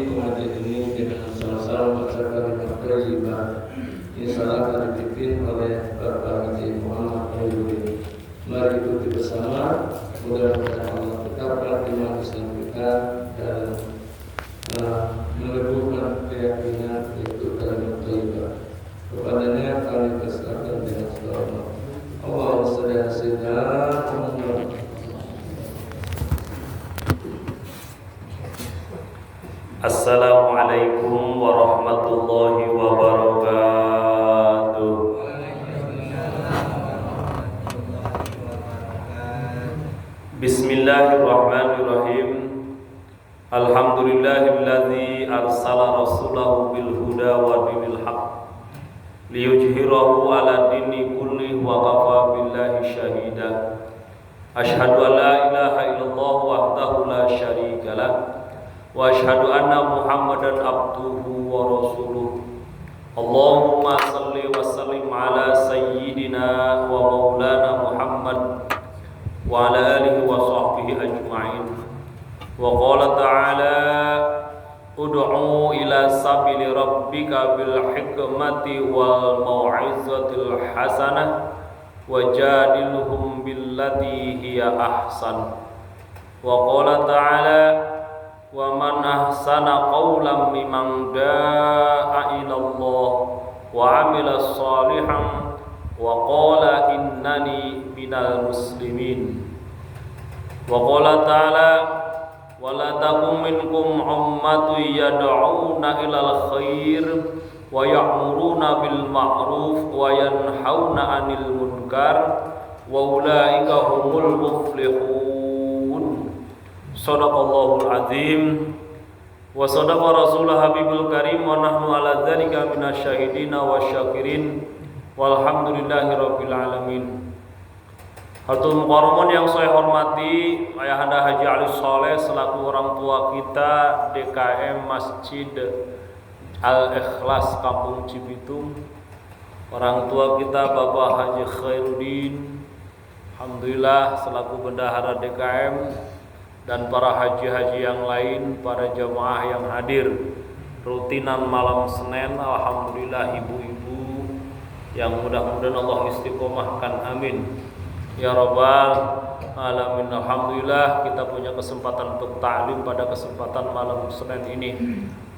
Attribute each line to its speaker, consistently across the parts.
Speaker 1: pengajian ini dengan sama-sama membaca kalimat thayyibah insya Allah dipimpin oleh Bapak Haji Muhammad Hairudin. Mari ikuti bersama, mudah-mudahan Allah tetapkan iman Islam kita dan meneguhkan keyakinan yaitu kalimat thayyibah. Kepadanya kami persilakan dengan selawat. Allahumma shalli ala sayyidina Muhammad.
Speaker 2: Assalamualaikum warahmatullahi wabarakatuh. Bismillahirrahmanirrahim. Alhamdulillahilladzi arsala rasulahu bil huda wa dinil haqq liyujhirahu ala dini kulli wa kafa billahi syahida. Asyhadu an la ilaha illallah wahdahu la syarika lah wa asyhadu anna Muhammadan abduhu wa rasuluh. Allahumma salli wa sallim ala sayyidina wa maulana Muhammad wa ala alihi wa sahbihi ajma'in. Wa qala ta'ala ud'u ila sabili rabbika bil hikmati wal mau'izatil hasanah wajadilhum billati hiya ahsan. Wa qala ta'ala wa man ahsana qawlan mimman da'a ila Allah wa 'amila shalihan wa qala innani minal muslimin. Wa qala ta'ala wa la takum minkum ummatun yad'una ilal khair wa ya'muruna bil ma'ruf wa yanhauna 'anil munkar wa ulaika humul muflihun. Shadaqallahul azim wa sadaqa rasulul habibul karim wa nahnu ala dzalika minasyahidina wasyakirin walhamdulillahi rabbil alamin. Hatul mukarramun yang saya hormati Ayahanda Haji Ali Soleh selaku orang tua kita DKM Masjid Al-Ikhlas Kampung Cibitung, orang tua kita Bapak Haji Khairuddin, alhamdulillah selaku bendahara DKM, dan para haji-haji yang lain, para jamaah yang hadir rutinan malam Senin, alhamdulillah ibu-ibu yang mudah-mudahan Allah istiqomahkan, amin ya rabbal alamin. Alhamdulillah kita punya kesempatan untuk ta'lim pada kesempatan malam Senin ini.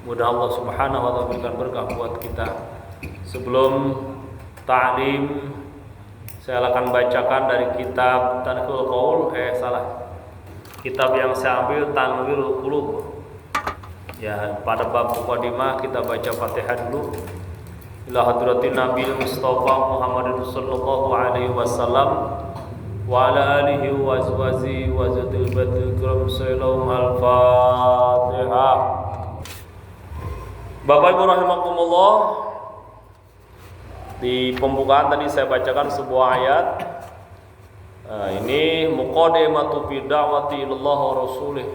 Speaker 2: Mudah Allah subhanahu wa ta'ala berikan berkah buat kita. Sebelum ta'lim, saya akan bacakan dari kitab Tanqihul Qaul, kitab yang saya ambil Tanwirul Qulub. Ya, pada bab muqaddimah kita baca Fatihah dulu. Ila hadratin Nabi Mustafa Muhammadin sallallahu alaihi wasallam wa ala alihi wa azwajihi wa zatil batil kiram sallallahu al-Fatihah. Bapak Ibu rahimakumullah, di pembukaan tadi saya bacakan sebuah ayat. Ini muqaddimatu fi da'wati ilallah wa rasulih.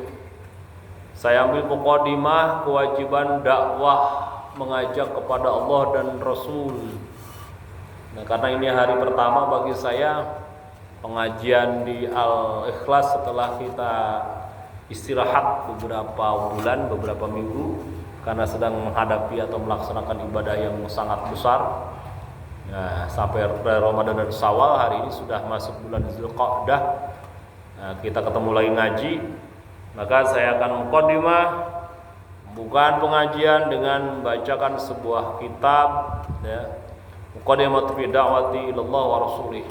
Speaker 2: Saya ambil muqaddimah kewajiban dakwah mengajak kepada Allah dan Rasul. Nah, karena ini hari pertama bagi saya pengajian di Al-Ikhlas setelah kita istirahat beberapa bulan, beberapa minggu karena sedang menghadapi atau melaksanakan ibadah yang sangat besar. Nah, sampai Ramadan dan Syawal, hari ini sudah masuk bulan Zulqa'dah. Nah, kita ketemu lagi ngaji. Maka saya akan muqaddimah, bukan pengajian, dengan bacakan sebuah kitab, ya. Muqaddimatu fi da'wati ilallah wa rasulih.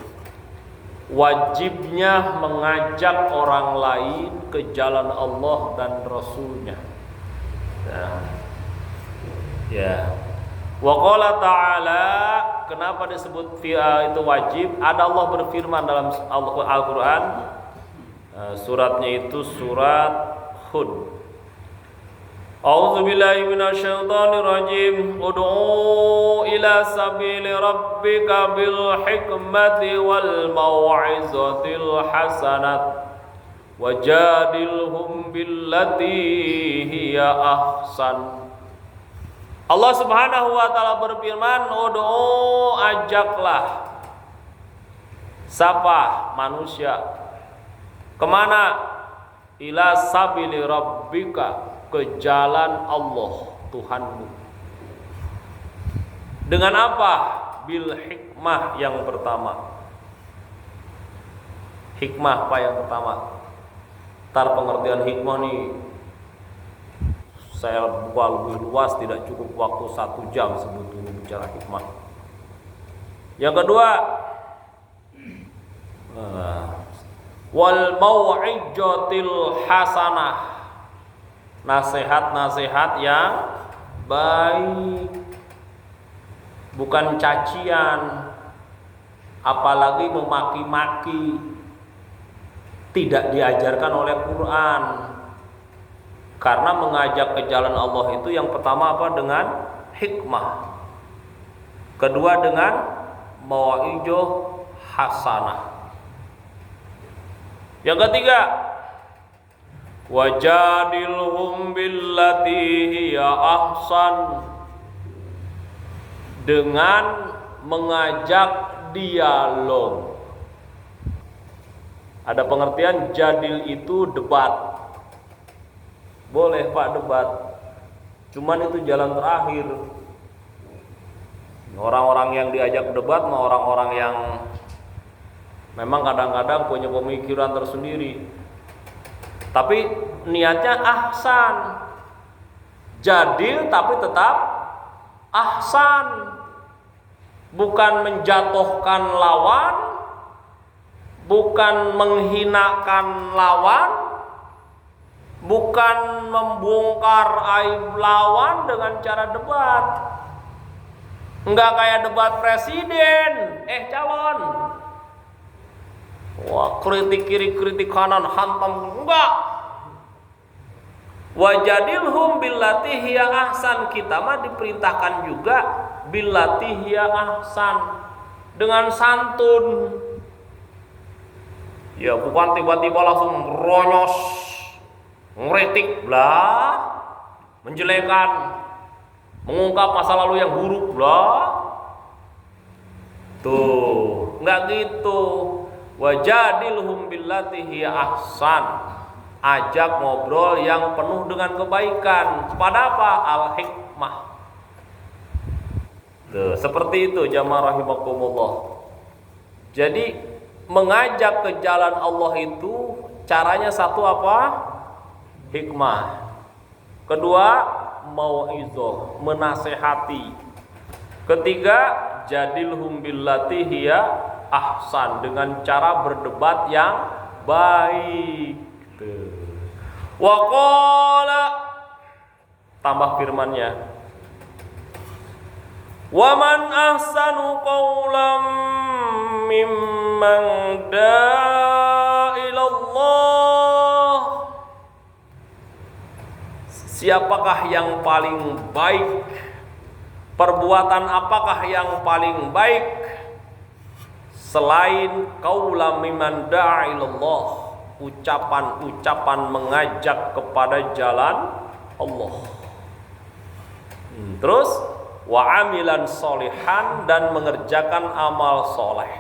Speaker 2: Wajibnya mengajak orang lain ke jalan Allah dan Rasulnya. Nah, ya. Wa qala ta'ala, kenapa disebut itu wajib? Ada Allah berfirman dalam Al-Quran, suratnya itu surat Hud. A'udzu billahi minasyaitonir rajim. Ud'u ila sabili rabbika bil hikmati wal mau'izatil hasanat wajadilhum billati hiya ahsan. Allah Subhanahu wa taala berfirman, "Ud'u, ajaklah." Siapa? Manusia. Kemana? Ila sabili rabbika, ke jalan Allah Tuhanmu. Dengan apa? Bil hikmah yang pertama. Hikmah apa yang pertama? Tar pengertian hikmah nih saya buka lebih luas, tidak cukup waktu 1 jam sebetulnya bicara hikmah. Yang kedua, wal mau'izatil hasanah, nasihat-nasihat yang baik, bukan cacian, apalagi memaki-maki. Tidak diajarkan oleh Quran. Karena mengajak ke jalan Allah itu yang pertama apa? Dengan hikmah. Kedua dengan mau'izah hasanah. Yang ketiga, wajadilhum billati hiya ahsan, dengan mengajak dialog. Ada pengertian jadil itu debat. Boleh Pak debat, cuman itu jalan terakhir. Orang-orang yang diajak debat mah orang-orang yang memang kadang-kadang punya pemikiran tersendiri, tapi niatnya ahsan. Jadil tapi tetap ahsan, bukan menjatuhkan lawan, bukan menghinakan lawan, bukan membongkar aib lawan dengan cara debat. Enggak kayak debat presiden, calon. Wah, kritik kiri, kritik kanan, hantam, enggak. Wajadilhum billati hiya ahsan, kita mah diperintahkan juga billati hiya ahsan, dengan santun. Ya bukan tiba-tiba langsung ronyos, ngeritik lah, menjelekan, mengungkap masa lalu yang buruk lah. Tuh, enggak gitu. Wajadilhum billati hiya ahsan, ajak ngobrol yang penuh dengan kebaikan. Kepada apa? Al-hikmah. Tuh, seperti itu jamaah rahimakumullah. Jadi mengajak ke jalan Allah itu caranya satu apa? Hikmah. Kedua, mau'izah, menasehati. Ketiga, jadilhum billati hiya ahsan, dengan cara berdebat yang baik. Wa qala, tambah firman-Nya, wa man ahsanu qawlan mimman da'a ilallah. Siapakah yang paling baik? Perbuatan apakah yang paling baik selain qaulam mimman da'a ilallah, ucapan-ucapan mengajak kepada jalan Allah. Terus wa amilan solihan, dan mengerjakan amal soleh.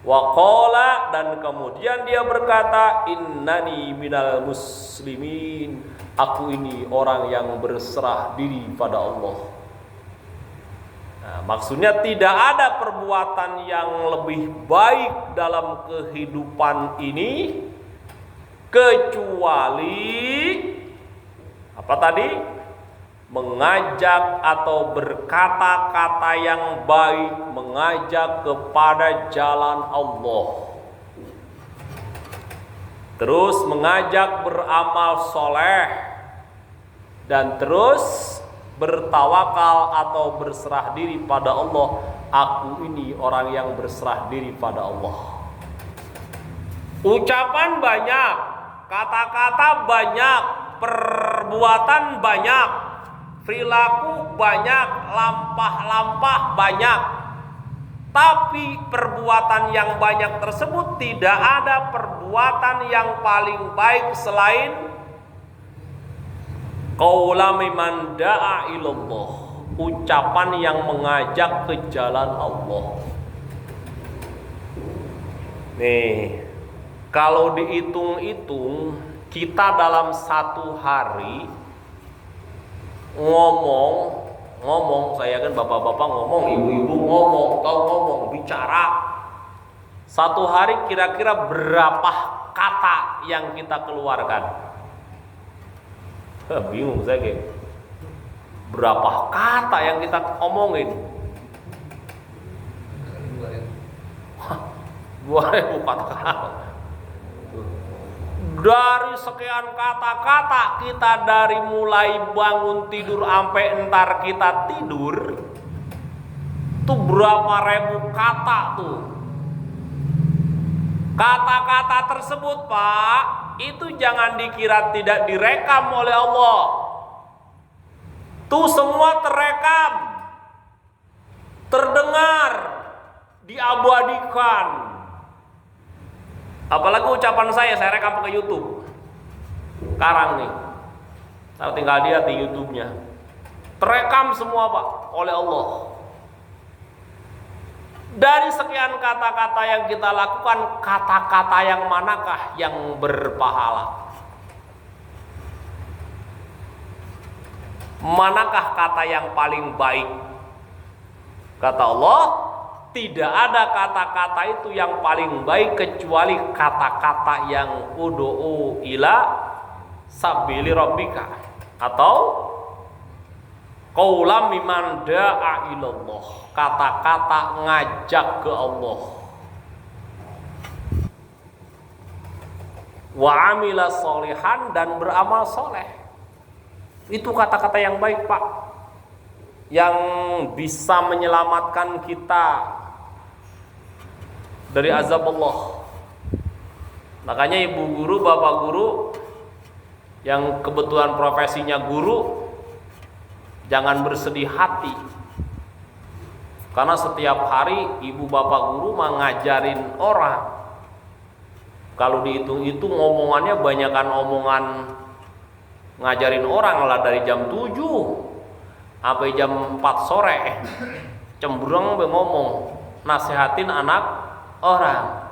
Speaker 2: Wa qala, dan kemudian dia berkata, innani minal muslimin, aku ini orang yang berserah diri pada Allah. Nah, maksudnya tidak ada perbuatan yang lebih baik dalam kehidupan ini kecuali apa tadi? Mengajak atau berkata-kata yang baik, mengajak kepada jalan Allah. Terus mengajak beramal soleh, dan terus bertawakal atau berserah diri pada Allah. Aku ini orang yang berserah diri pada Allah. Ucapan banyak, kata-kata banyak, perbuatan banyak, perilaku banyak, lampah-lampah banyak. Tapi perbuatan yang banyak tersebut tidak ada perbuatan yang paling baik selain qaula mimman da'a ilallah, ucapan yang mengajak ke jalan Allah. Nih, kalau dihitung-hitung, kita dalam satu hari ngomong, saya kan bapak-bapak ngomong, ibu-ibu ngomong, tahu ngomong, bicara. Satu hari kira-kira berapa kata yang kita keluarkan? Bingung saya kayak. Berapa kata yang kita omongin? 2.000 kata. Dari sekian kata-kata kita, dari mulai bangun tidur sampai entar kita tidur, tuh berapa ribu kata tuh. Kata-kata tersebut, Pak, itu jangan dikira tidak direkam oleh Allah. Tuh semua terekam, terdengar, diabadikan. Apalagi ucapan saya rekam ke YouTube. Sekarang nih, saya tinggal lihat di YouTube-nya. Terekam semua, Pak, oleh Allah. Dari sekian kata-kata yang kita lakukan, kata-kata yang manakah yang berpahala? Manakah kata yang paling baik? Kata Allah, tidak ada kata-kata itu yang paling baik kecuali kata-kata yang ud'u ila sabili rabbika, atau qaulam mimman da'a ilallah, kata-kata ngajak ke Allah. Wa amila sholihan, dan beramal soleh. Itu kata-kata yang baik, Pak, yang bisa menyelamatkan kita dari azab Allah. Makanya ibu guru, bapak guru yang kebetulan profesinya guru, jangan bersedih hati, karena setiap hari ibu bapak guru mengajarin orang. Kalau dihitung-hitung omongannya banyakan omongan ngajarin orang lah, dari jam 7 sampai jam 4 sore cembrung ngomong, nasihatin anak orang.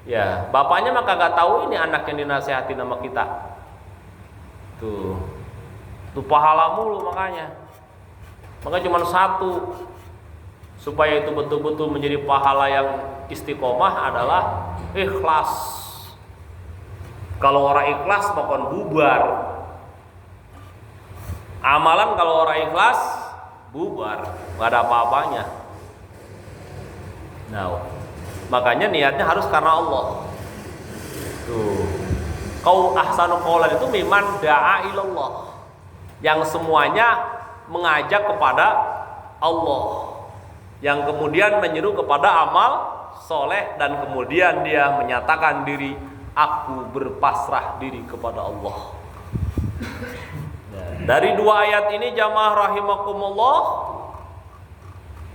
Speaker 2: Ya, bapaknya mah kagak tahu ini anak yang dinasihatin sama kita. Tuh pahala mulu makanya. Makanya cuma satu, supaya itu betul-betul menjadi pahala yang istiqomah, adalah ikhlas. Kalau orang ikhlas bahkan bubar. Amalan kalau orang ikhlas bubar, gak ada apa-apanya. Nah, makanya niatnya harus karena Allah. Tuh. Kau ahsanu qaulan itu mimman da'a ilallah, yang semuanya mengajak kepada Allah, yang kemudian menyeru kepada amal soleh, dan kemudian dia menyatakan diri, aku berpasrah diri kepada Allah. Dari dua ayat ini jamaah rahimakumullah,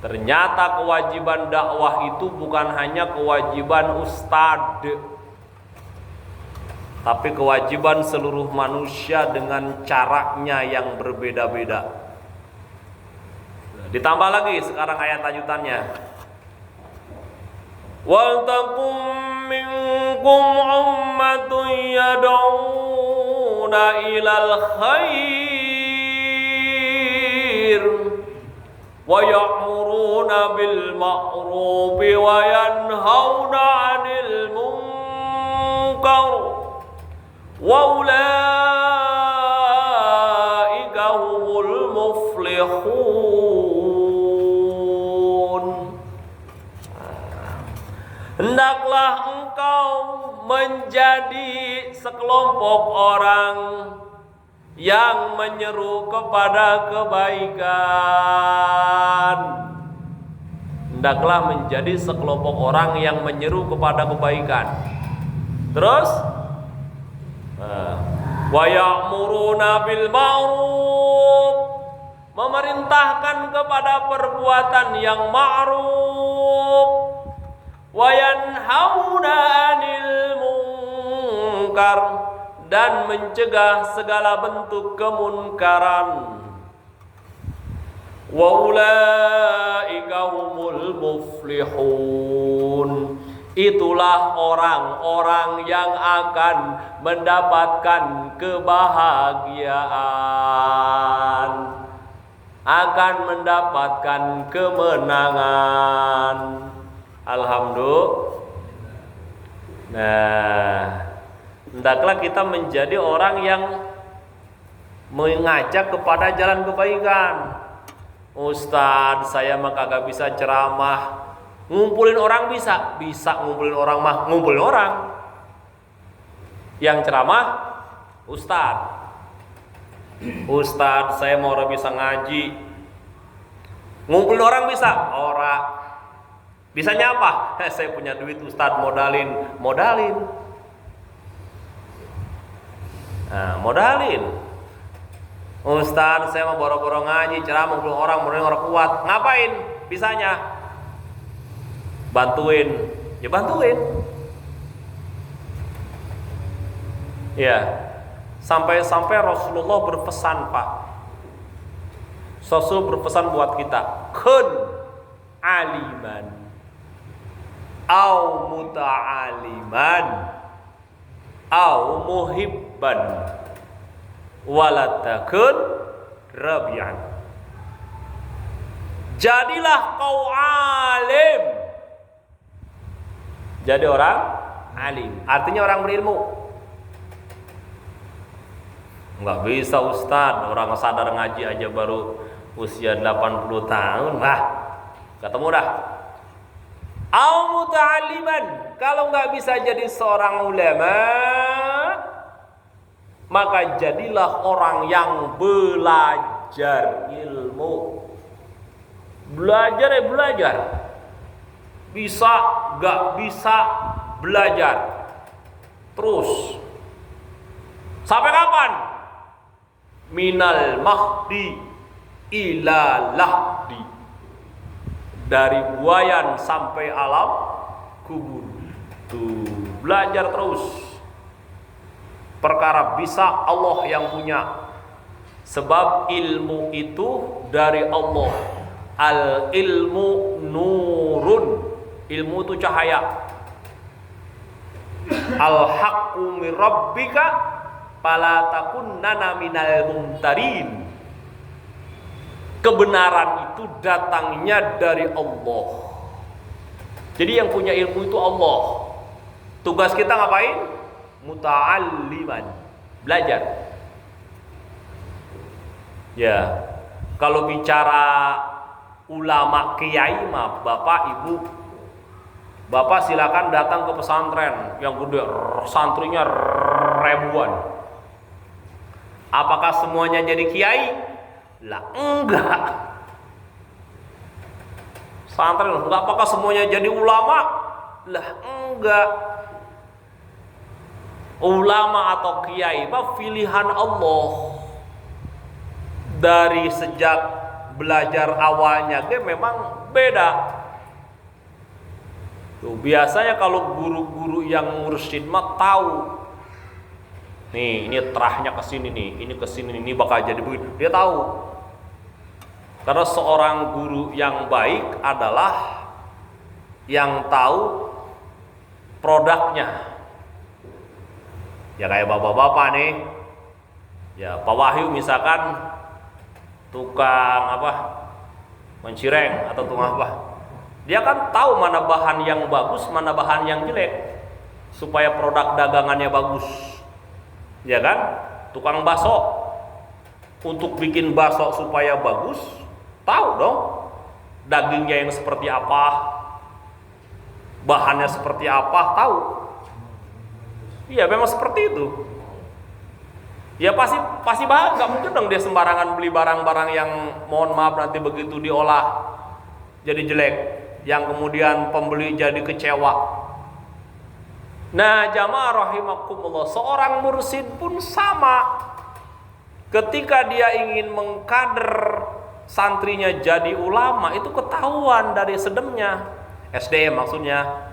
Speaker 2: ternyata kewajiban dakwah itu bukan hanya kewajiban ustadz, tapi kewajiban seluruh manusia dengan caranya yang berbeda-beda. Ditambah lagi sekarang ayat lanjutannya. Wal takum minkum ummatun yad'una ilal khair wa ya'muruna bil ma'ruf wa yanhauna 'anil munkar wa ulaika humul muflihun. Hendaklah engkau menjadi sekelompok orang yang menyeru kepada kebaikan. Hendaklah menjadi sekelompok orang yang menyeru kepada kebaikan. Terus wa ya'muruna bil ma'ruf, memerintahkan kepada perbuatan yang ma'ruf, wa yanhauna 'anil munkar, dan mencegah segala bentuk kemunkaran. Wa ulaika humul muflihun, Itulah orang-orang yang akan mendapatkan kebahagiaan, akan mendapatkan kemenangan. Alhamdulillah. Nah, hendaklah kita menjadi orang yang mengajak kepada jalan kebaikan. Ustadz, saya mah kagak bisa ceramah. Ngumpulin orang bisa ngumpulin orang mah ngumpulin orang. Yang ceramah ustadz. Ustadz, saya mau orang bisa ngaji. Ngumpulin orang bisa orang. Bisanya apa? Saya punya duit ustadz, modalin. Nah, modalin. Ustadz, saya mau boro-boro ngaji, ceramah ngumpulin orang kuat. Ngapain? Bisanya bantuin, ya bantuin. Ya, sampai Rasulullah berpesan, Pak. Rasul berpesan buat kita, kun aliman, au muta'aliman, au muhibban, walatakun rabian. Jadilah kau alim. Jadi orang alim, artinya orang berilmu. Enggak bisa Ustadz, orang sadar ngaji aja baru usia 80 tahun. Wah, ketemu dah. Au muta'alliman, kalau enggak bisa jadi seorang ulama, maka jadilah orang yang belajar ilmu. Belajar. Bisa, gak bisa, belajar terus. Sampai kapan? Minal mahdi ila lahdi, dari buayan sampai alam kubur. Tuh, belajar terus. Perkara bisa Allah yang punya. Sebab ilmu itu dari Allah. Al ilmu nurun. Ilmu itu cahaya. Al-haqqu min rabbika fala takunnana minal mumtarin. Kebenaran itu datangnya dari Allah. Jadi yang punya ilmu itu Allah. Tugas kita ngapain? Muta'alliman, belajar. Ya, kalau bicara ulama kiai mah Bapak Ibu, Bapak silakan datang ke pesantren yang gede, santrinya ribuan. Apakah semuanya jadi kiai? Lah enggak. Pesantren, apakah semuanya jadi ulama? Lah enggak. Ulama atau kiai itu pilihan Allah. Dari sejak belajar awalnya dia memang beda. Tuh, biasanya kalau guru-guru yang mursyid mah tahu. Nih, ini terahnya ke sini nih, ini ke sini, ini bakal jadi begitu. Dia tahu. Karena seorang guru yang baik adalah yang tahu produknya. Ya kayak bapak-bapak nih. Ya, Pak Wahyu misalkan tukang apa? Mencireng atau tukang apa? Dia kan tahu mana bahan yang bagus, mana bahan yang jelek, supaya produk dagangannya bagus. Ya kan? Tukang bakso, untuk bikin bakso supaya bagus, tahu dong dagingnya yang seperti apa, bahannya seperti apa, tahu. Iya, memang seperti itu. Ya pasti nggak mungkin dong dia sembarangan beli barang-barang yang mohon maaf nanti begitu diolah jadi jelek, yang kemudian pembeli jadi kecewa. Nah, jamaah rahimakumullah, seorang mursyid pun sama. Ketika dia ingin mengkader santrinya jadi ulama, itu ketahuan dari sedemnya, SDM maksudnya.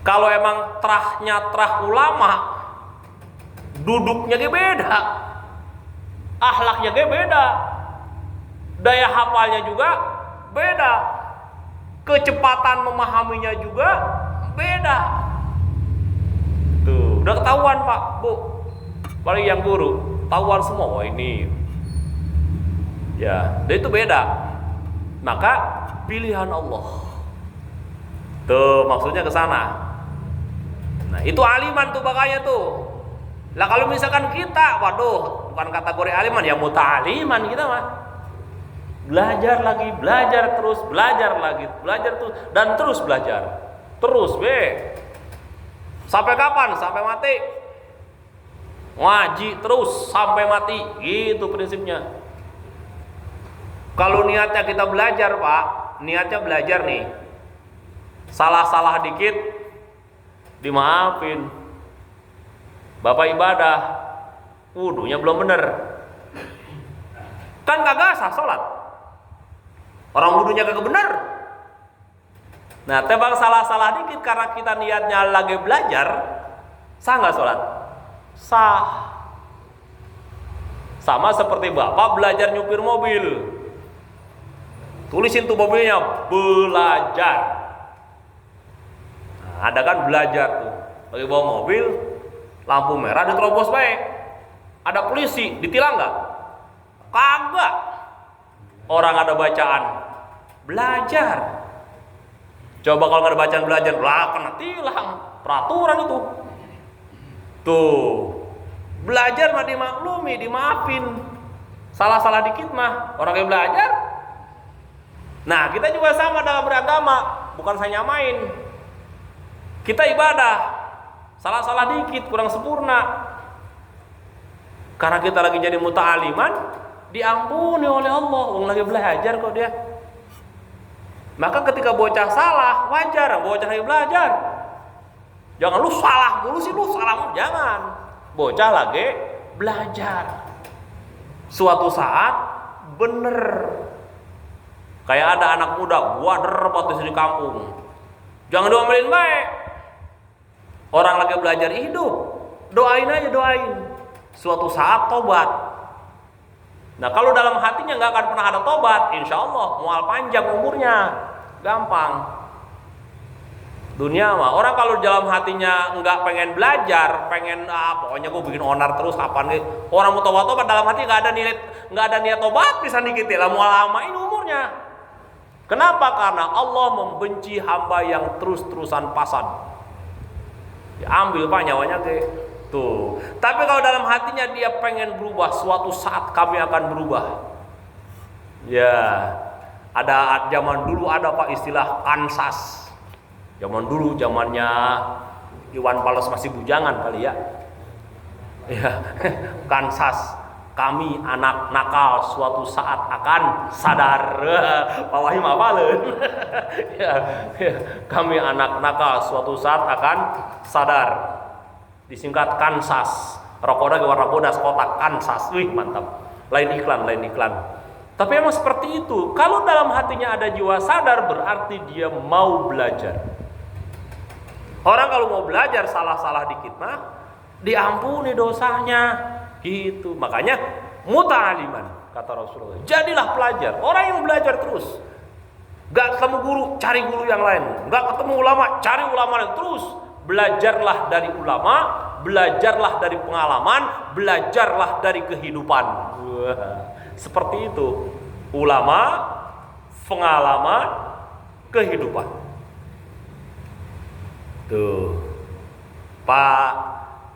Speaker 2: Kalau emang terahnya terah ulama, duduknya beda, akhlaknya beda, daya hafalnya juga beda, kecepatan memahaminya juga beda. Tuh, udah ketahuan Pak, Bu. Paling yang guru, tahuan semua, wah ini. Ya, dan itu beda. Maka pilihan Allah. Tuh, maksudnya ke sana. Nah, itu aliman tuh makanya tuh. Lah kalau misalkan kita, waduh, bukan kategori aliman, ya muta'aliman kita mah. Belajar lagi, belajar terus, belajar lagi, belajar terus, dan terus belajar. Terus, sampai kapan? Sampai mati. Ngaji terus sampai mati, gitu prinsipnya. Kalau niatnya kita belajar, Pak, niatnya belajar nih. Salah-salah dikit dimaafin. Bapak ibadah, wudunya belum bener. Kan kagak sah sholat. Orang wudunya kagak bener. Nah, tebang salah-salah dikit karena kita niatnya lagi belajar, sah nggak sholat? Sah. Sama seperti bapak belajar nyupir mobil. Tulisin tuh mobilnya belajar. Nah, ada kan belajar tuh. Lagi bawa mobil, lampu merah diterobos baik. Ada polisi, ditilang nggak? Kagak. Orang ada bacaan belajar. Coba kalau nggak ada bacaan belajar, lah kena tilang. Peraturan itu. Tuh, belajar mah dimaklumi, dimaafin. Salah-salah dikit mah orang yang belajar. Nah, kita juga sama dalam beragama, bukan saya nyamain. Kita ibadah, salah-salah dikit, kurang sempurna. Karena kita lagi jadi muta'aliman, diampuni oleh Allah. Orang lagi belajar kok dia. Maka ketika bocah salah, wajar, bocah lagi belajar. Jangan lu salah mulu sih, lu salah mulu, jangan. Bocah lagi belajar. Suatu saat bener. Kayak ada anak muda, wader potis di kampung. Jangan diomelin baik. Orang lagi belajar hidup, doain aja, doain. Suatu saat tobat. Nah, kalau dalam hatinya nggak akan pernah ada tobat, insya Allah mual panjang umurnya, gampang. Dunia mah orang kalau dalam hatinya nggak pengen belajar, pengen pokoknya gue bikin onar terus kapan nih. Orang mau tobat dalam hati nggak ada niat tobat bisa dikit lah, mual lamain umurnya. Kenapa? Karena Allah membenci hamba yang terus-terusan pasad. Ambil pak nyawanya ke tuh. Tapi kalau dalam hatinya dia pengen berubah, suatu saat kami akan berubah. Ya, ada zaman dulu ada pak istilah kansas. Zaman dulu zamannya Iwan Fals masih bujangan kali ya. Ya, kansas. Kami anak nakal suatu saat akan sadar. Pak Wahim apalun. Ya, kami anak nakal suatu saat akan sadar. Disingkat Kansas. Rokoknya warna bodas kotak Kansas. Wih mantap. Lain iklan. Tapi emang seperti itu. Kalau dalam hatinya ada jiwa sadar berarti dia mau belajar. Orang kalau mau belajar salah-salah dikit mah diampuni dosanya. Gitu. Makanya muta'aliman kata Rasulullah. Jadilah pelajar. Orang yang belajar terus. Gak ketemu guru, cari guru yang lain. Gak ketemu ulama, cari ulama lain. Terus belajarlah dari ulama, belajarlah dari pengalaman, belajarlah dari kehidupan. Wah, seperti itu. Ulama, pengalaman, kehidupan. Tuh. Pak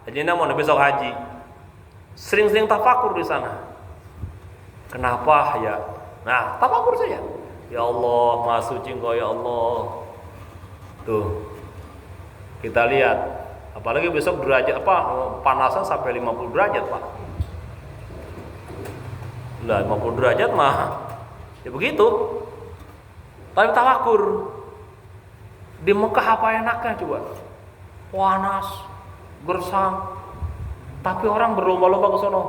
Speaker 2: Haji mau besok haji. Sering-sering tafakur di sana. Kenapa ya? Nah, tafakur saja. Ya Allah, Maha Suci Engkau ya Allah. Tuh. Kita lihat. Apalagi besok derajat panasan sampai 50 derajat, Pak. Lah 50 derajat mah ya begitu. Tapi tafakur. Di Mekah apa enaknya coba? Panas, gersang. Tapi orang berlomba-lomba ke sono.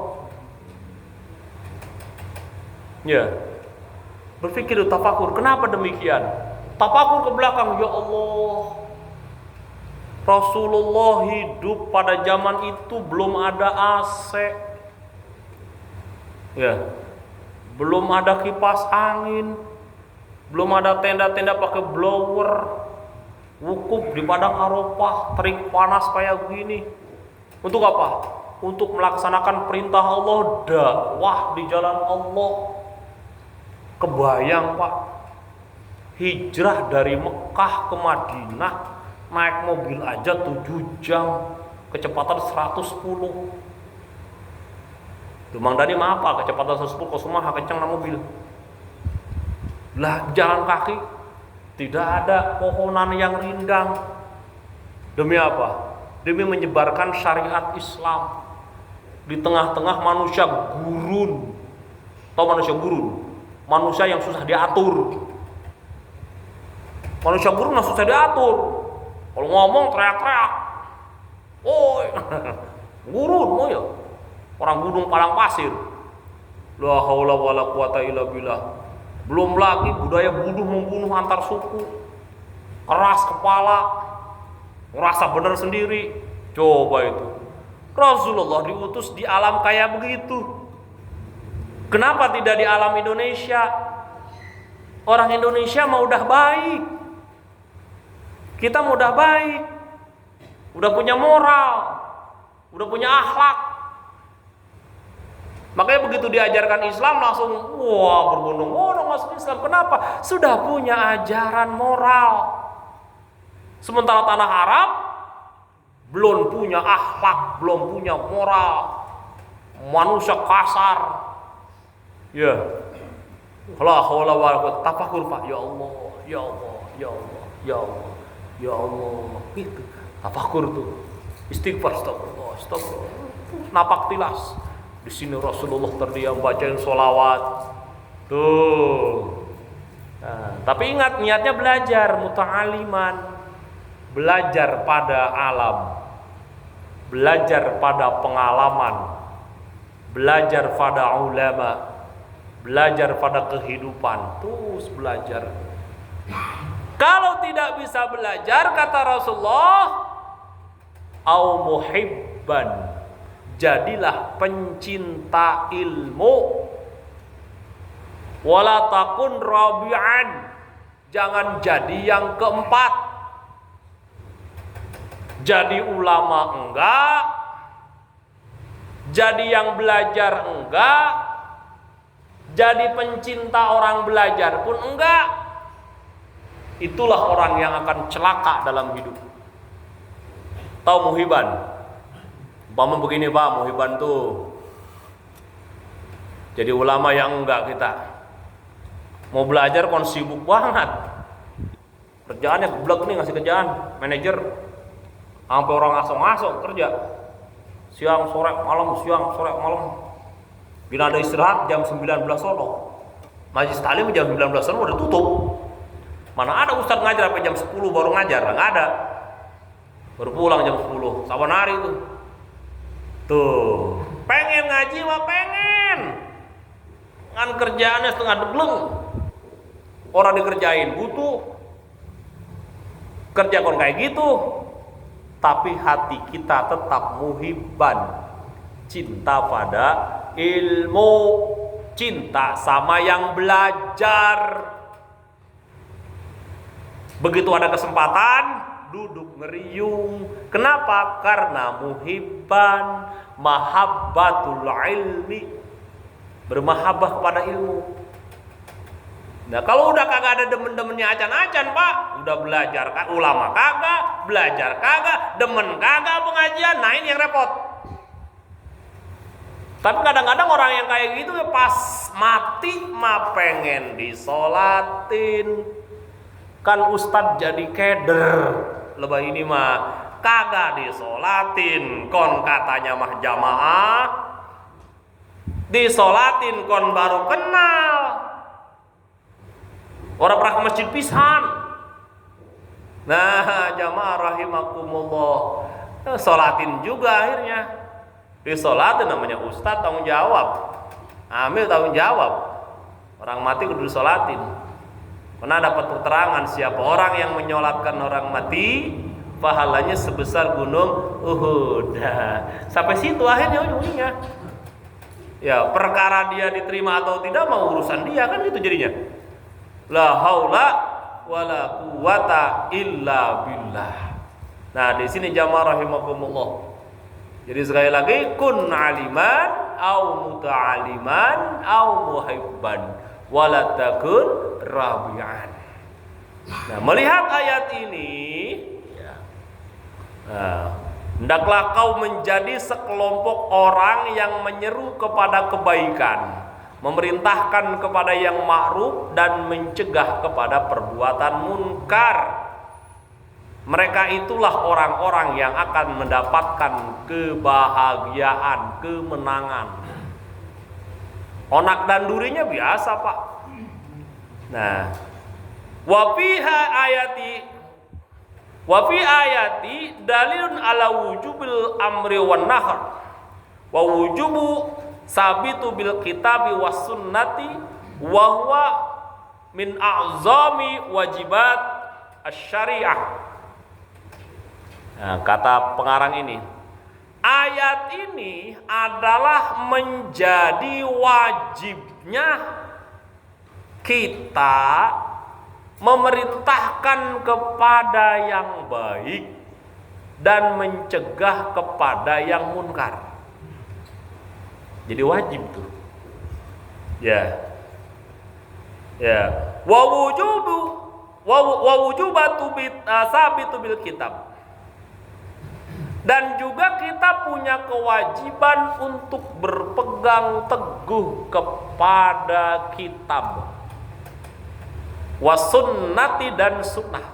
Speaker 2: Ya. Berpikir tafakur, kenapa demikian? Tafakur ke belakang, ya Allah. Rasulullah hidup pada zaman itu belum ada AC. Ya. Belum ada kipas angin. Belum ada tenda-tenda pakai blower. wukuf di padang Arafah, terik panas kayak begini. Untuk apa? Untuk melaksanakan perintah Allah, dakwah di jalan Allah. Kebayang Pak, hijrah dari Mekah ke Madinah naik mobil aja 7 jam, kecepatan 110. Dumang Dani mah apa? Kecepatan 110 kok semua kencang na mobil. Lah jalan kaki, tidak ada pohonan yang rindang. Demi apa? Demi menyebarkan syariat Islam di tengah-tengah manusia gurun. Tahu manusia gurun? Manusia yang susah diatur. Manusia gurun yang susah diatur. Kalau ngomong teriak-teriak. Oi, gurun, oh ya. Orang gunung padang pasir. La haula wala quwata illa billah. Belum lagi budaya bunuh membunuh antar suku. Keras kepala. Ngerasa benar sendiri. Coba itu. Rasulullah diutus di alam kayak begitu. Kenapa tidak di alam Indonesia? Orang Indonesia mau udah baik. Kita mau udah baik. Udah punya moral. Udah punya akhlak. Makanya begitu diajarkan Islam langsung wah berbondong-bondong masuk Islam. Kenapa? Sudah punya ajaran moral. Sementara tanah Arab belum punya akhlak, belum punya moral. Manusia kasar. Ya. La haula wala quwwata. Tafakur Pak. Ya Allah, ya Allah, ya Allah, ya Allah, ya Allah. Itu tafakur tuh. Istighfar, astagfirullah, astagfirullah. Napak tilas. Di sini Rasulullah terdiam bacain sholawat. Tuh. Nah, tapi ingat niatnya belajar, muta'aliman. Belajar pada alam. Belajar pada pengalaman. Belajar pada ulama. Belajar pada kehidupan. Terus belajar. Kalau tidak bisa belajar, kata Rasulullah, au muhibban, jadilah pencinta ilmu. Wala takun rabi'an, jangan jadi yang keempat. Jadi ulama enggak, jadi yang belajar enggak, jadi pencinta orang belajar pun enggak. Itulah orang yang akan celaka dalam hidup. Tahu muhiban? Umpama begini Pak, muhiban tuh jadi ulama yang enggak kita. Mau belajar kon sibuk banget. Kerjaannya geblek nih ngasih kerjaan, manajer. Sampai orang masuk kerja. Siang sore malam, siang sore malam. Bila ada istirahat jam 19 sono. Majelis taklim jam 19 sono udah tutup. Mana ada ustaz ngajar sampai jam 10 baru ngajar, enggak ada. Baru pulang jam 10. Saban hari itu. Tuh, pengen ngaji mah pengen. Kan kerjaannya setengah debleng. Orang dikerjain butuh. Kerja kon kayak gitu. Tapi hati kita tetap muhibban, cinta pada ilmu, cinta sama yang belajar. Begitu ada kesempatan, duduk ngeriung. Kenapa? Karena muhibban, mahabbatul ilmi, bermahabbah kepada ilmu. Nah kalau udah kagak ada demen-demennya acan-acan Pak, udah belajar ulama kagak, belajar kagak, demen kagak pengajian, nah ini yang repot. Tapi kadang-kadang orang yang kayak gitu ya pas mati mah pengen disolatin. Kan ustadz jadi keder, lebah ini mah kagak disolatin, kon katanya mah jamaah, disolatin kon baru kenal. Orang pernah ke masjid pisan. Nah, jamaah rahimakumullah. Solatin juga akhirnya. Disolatin namanya ustadz tanggung jawab. Ambil tanggung jawab. Orang mati kudu disolatin. Pernah dapat keterangan siapa orang yang menyolatkan orang mati, pahalanya sebesar gunung Uhud. Sampai situ akhirnya ujungnya. Ya, perkara dia diterima atau tidak mau urusan dia kan gitu jadinya. La haula wala quwata illa billah. Nah, di sini jamaah rahimakumullah. Jadi sekali lagi, kun aliman au muta'aliman au muhibban wala takun rabi'an. Nah, melihat ayat ini, ya. Nah, hendaklah kau menjadi sekelompok orang yang menyeru kepada kebaikan, memerintahkan kepada yang ma'ruf dan mencegah kepada perbuatan munkar. Mereka itulah orang-orang yang akan mendapatkan kebahagiaan, kemenangan. Onak dan durinya biasa, Pak. Nah, wa fi ayati dalilun ala wujubil amri wan nahr wa wujubu sabitu bil kitabi was sunnati wa huwa min a'zami wajibat asy-syariah. Nah, kata pengarang ini, ayat ini adalah menjadi wajibnya kita memerintahkan kepada yang baik dan mencegah kepada yang munkar. Jadi wajib tuh. Ya. Wa wujubatu sabitu bil kitab. Dan juga kita punya kewajiban untuk berpegang teguh kepada kitab, wasunnati dan sunnah.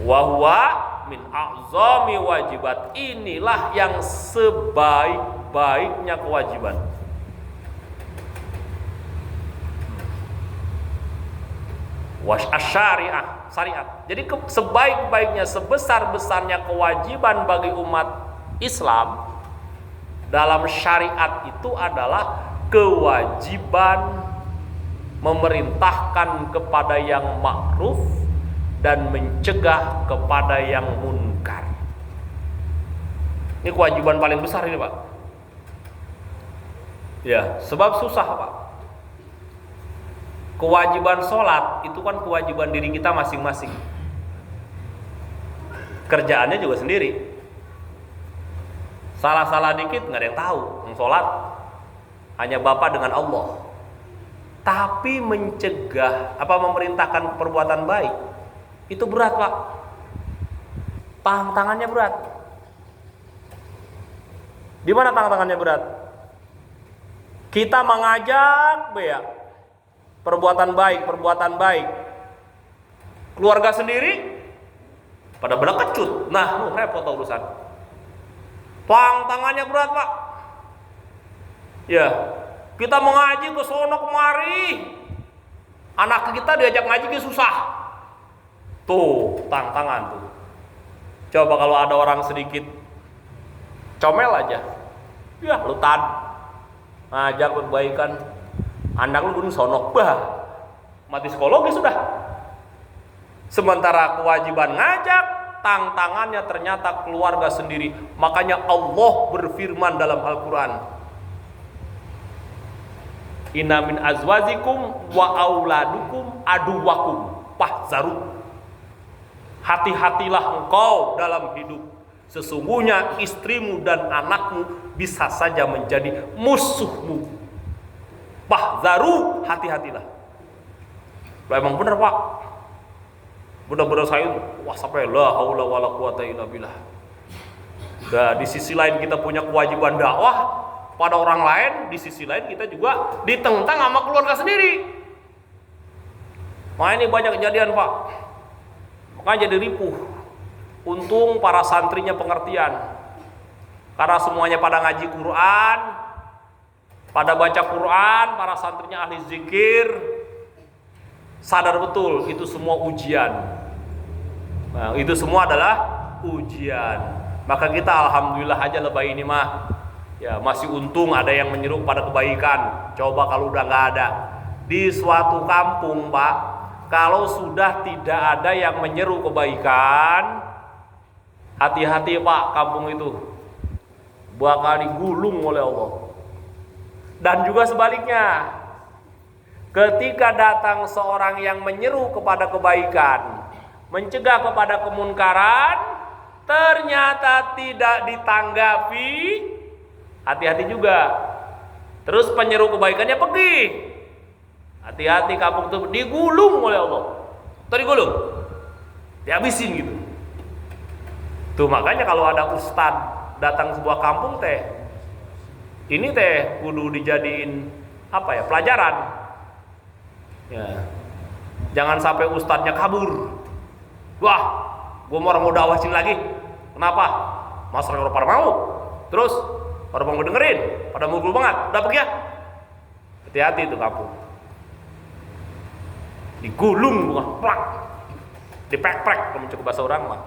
Speaker 2: Wahwa min a'zami wajibat. Inilah yang sebaik-baiknya kewajiban. Syariah. Jadi sebaik-baiknya, sebesar-besarnya kewajiban bagi umat Islam dalam syariat itu adalah kewajiban memerintahkan kepada yang ma'ruf dan mencegah kepada yang munkar. Ini kewajiban paling besar ini, Pak. Ya, sebab susah, Pak. Kewajiban sholat itu kan kewajiban diri kita masing-masing. Kerjaannya juga sendiri. Salah-salah dikit nggak ada yang tahu. Sholat hanya Bapa dengan Allah. Tapi mencegah, memerintahkan perbuatan baik itu berat, Pak. Tantangannya berat. Di mana tantangannya berat? Kita mengajak perbuatan baik. Keluarga sendiri pada benak kecut. Nah, repot urusan. Tangannya berat, Pak. Ya, kita mengaji ke sono kemari. Anak kita diajak ngaji ke susah. Tuh, tantangan tuh. Coba kalau ada orang sedikit comel aja. Ya, lu ngajak perbaikan. Anak lu gunung sonok, mati psikologi sudah. Sementara kewajiban ngajak, tantangannya ternyata keluarga sendiri. Makanya Allah berfirman dalam Al-Quran, inna min azwajikum wa auladukum aduwakum fahzaru. Hati-hatilah engkau dalam hidup. Sesungguhnya istrimu dan anakmu bisa saja menjadi musuhmu. Fahzaru, hati-hatilah. Emang benar, Pak. Benar-benar saya sampai la haula wala quwata illa billah. Nah, di sisi lain kita punya kewajiban dakwah pada orang lain, di sisi lain kita juga ditentang sama keluarga sendiri. Ini banyak kejadian, Pak. Makanya jadi ripuh. Untung para santrinya pengertian. Karena semuanya pada ngaji Quran, pada baca Quran, para santrinya ahli zikir, sadar betul itu semua ujian. Nah, itu semua adalah ujian. Maka kita alhamdulillah aja lebay ini mah. Ya, masih untung ada yang menyeru pada kebaikan. Coba kalau udah nggak ada. Di suatu kampung, Pak, kalau sudah tidak ada yang menyeru kebaikan, hati-hati, Pak, kampung itu bakal digulung oleh Allah. Dan juga sebaliknya, Ketika datang seorang yang menyeru kepada kebaikan, mencegah kepada kemunkaran, ternyata tidak ditanggapi, hati-hati juga. Terus penyeru kebaikannya pergi. Hati-hati, kampung itu digulung oleh Allah. Atau digulung, dihabisin gitu. Tuh makanya kalau ada ustadz datang sebuah kampung teh, ini teh kudu dijadiin pelajaran. Ya. Jangan sampai ustadznya kabur. Wah, gue mau dakwah sini lagi. Kenapa? Masyarakat orang pada mau. Terus orang mau dengerin, pada mukul banget. Udah pergi ya. Hati-hati itu kampung. Digulung bukan plak. Dipek-pek kalau mencukup bahasa orang mah.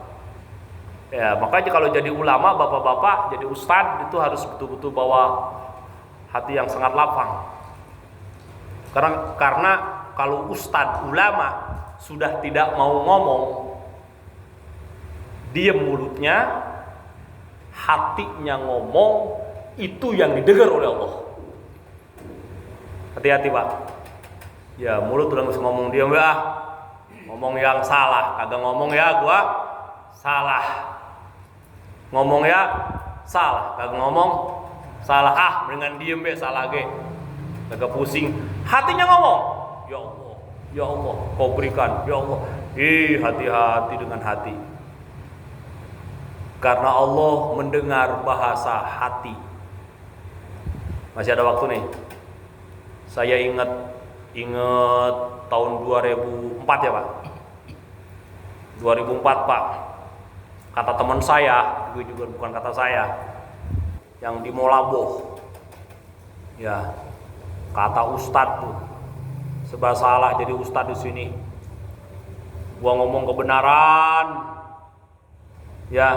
Speaker 2: Ya, makanya kalau jadi ulama, bapak-bapak, jadi ustadz itu harus betul-betul bawa hati yang sangat lapang. Karena kalau ustadz ulama sudah tidak mau ngomong, diam mulutnya, hatinya ngomong, itu yang didengar oleh Allah. Hati-hati Pak. Ya mulut udah bisa ngomong diam ya, ngomong yang salah, kagak ngomong ya gua salah, ngomong ya salah, kagak ngomong salah, mendingan diem be salah ge, kagak pusing, hatinya ngomong. Ya Allah, ya Allah, kau berikan, ya Allah. Hati-hati dengan hati. Karena Allah mendengar bahasa hati. Masih ada waktu nih. Saya ingat tahun 2004 ya Pak. 2004 Pak. Kata teman saya, itu juga bukan kata saya, yang di Molaboh. Ya, kata ustadz tuh. Sebab salah jadi ustadz di sini. Gua ngomong kebenaran, ya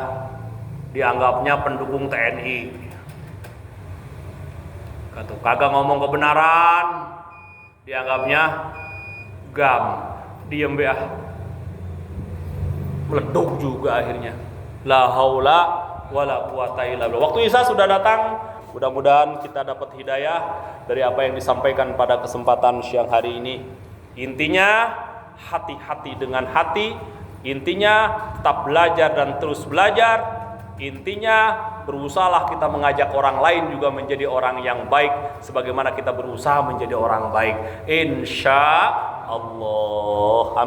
Speaker 2: dianggapnya pendukung TNI. Kagak ngomong kebenaran, dianggapnya GAM. Diem ya. Meleduk juga akhirnya. La haula wala quwata illa billah. Waktu Isya sudah datang. Mudah-mudahan kita dapat hidayah dari apa yang disampaikan pada kesempatan siang hari ini. Intinya hati-hati dengan hati. Intinya tetap belajar dan terus belajar. Intinya berusahalah kita mengajak orang lain juga menjadi orang yang baik sebagaimana kita berusaha menjadi orang baik. Insya Allah.